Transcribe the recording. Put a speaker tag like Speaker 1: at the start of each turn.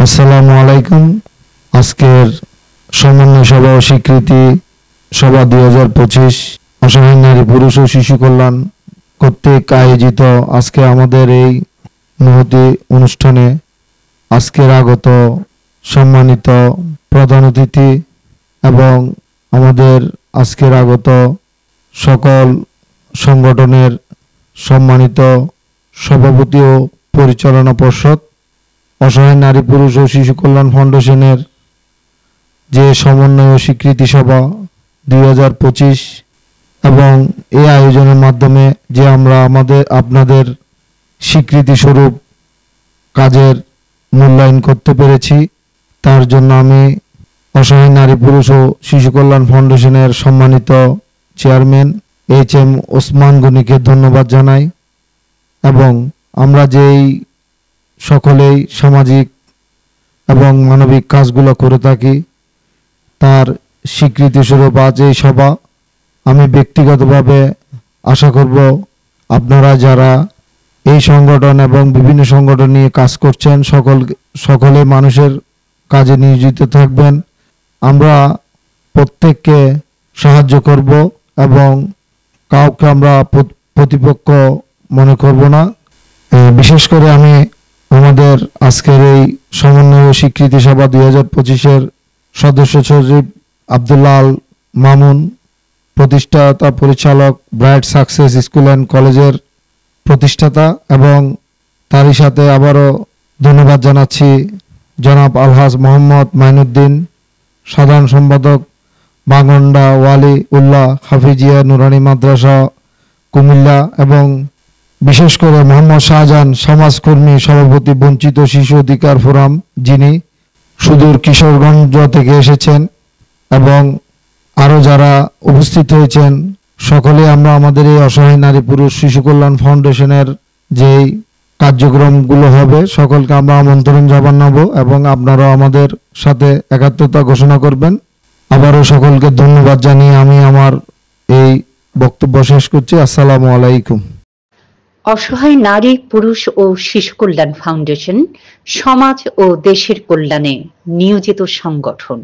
Speaker 1: আসসালামু আলাইকুম। আজকের সমন্বয় সভা ও স্বীকৃতি সভা 2025 অসহায় নারী পুরুষ ও শিশু কল্যাণ কর্তৃক আয়োজিত আজকে আমাদের এই মহতী অনুষ্ঠানে আজকের আগত সম্মানিত প্রধান অতিথি এবং আমাদের আজকের আগত সকল সংগঠনের সম্মানিত সভাপতি ও পরিচালনা পর্ষদ, অসহায় নারী পুরুষ ও শিশু কল্যাণ ফাউন্ডেশনের যে সমন্বয় ও স্বীকৃতি সভা 2025 এবং এই আয়োজনের মাধ্যমে যে আমরা আপনাদের স্বীকৃতি স্বরূপ কাজের মূল্যায়ন করতে পেরেছি, তার জন্য আমি অসহায় নারী পুরুষ ও শিশু কল্যাণ ফাউন্ডেশনের সম্মানিত চেয়ারম্যান HM ওসমান গনিকে ধন্যবাদ জানাই। এবং আমরা যেই সকলেই সামাজিক এবং মানবিক কাজগুলো করে থাকি তার স্বীকৃতি স্বরূপ আজ এই সভা। আমি ব্যক্তিগতভাবে আশা করব আপনারা যারা এই সংগঠন এবং বিভিন্ন সংগঠন নিয়ে কাজ করছেন সকলে মানুষের কাজে নিয়োজিত থাকবেন। আমরা প্রত্যেককে সাহায্য করব এবং কাউকে আমরা প্রতিপক্ষ মনে করব না। বিশেষ করে আমি আমাদের আজকের এই সমন্বয় ও স্বীকৃতি সভা 2025-এর সদস্য সচিব আব্দুল্লাহ আল মামুন, প্রতিষ্ঠাতা পরিচালক ব্রাইট সাকসেস স্কুল অ্যান্ড কলেজের প্রতিষ্ঠাতা, এবং তারই সাথে আবারও ধন্যবাদ জানাচ্ছি জনাব আলহাজ মোহাম্মদ মাইনুদ্দিন, সাধারণ সম্পাদক বাগন্ডা ওয়ালি উল্লাহ হাফিজিয়া নুরানি মাদ্রাসা কুমিল্লা, এবং বিশেষ করে মোহাম্মদ শাহজাহান সমাজকর্মী সভাপতি বঞ্চিত শিশু অধিকার ফোরাম, যিনি সুদূর কিশোরগঞ্জ থেকে এসেছেন, এবং আরও যারা উপস্থিত হয়েছেন সকলে আমরা আমাদের এই অসহায় নারী পুরুষ শিশু কল্যাণ ফাউন্ডেশনের যেই কার্যক্রমগুলো হবে সকলকে আমরা আমন্ত্রণ জানাবো এবং আপনারাও আমাদের সাথে একাত্মতা ঘোষণা করবেন। আবারও সকলকে ধন্যবাদ জানিয়ে আমি আমার এই বক্তব্য শেষ করছি। আসসালামু আলাইকুম।
Speaker 2: অসহায় নারী পুরুষ ও শিশু কল্যাণ ফাউন্ডেশন সমাজ ও দেশের কল্যাণে নিয়োজিত সংগঠন।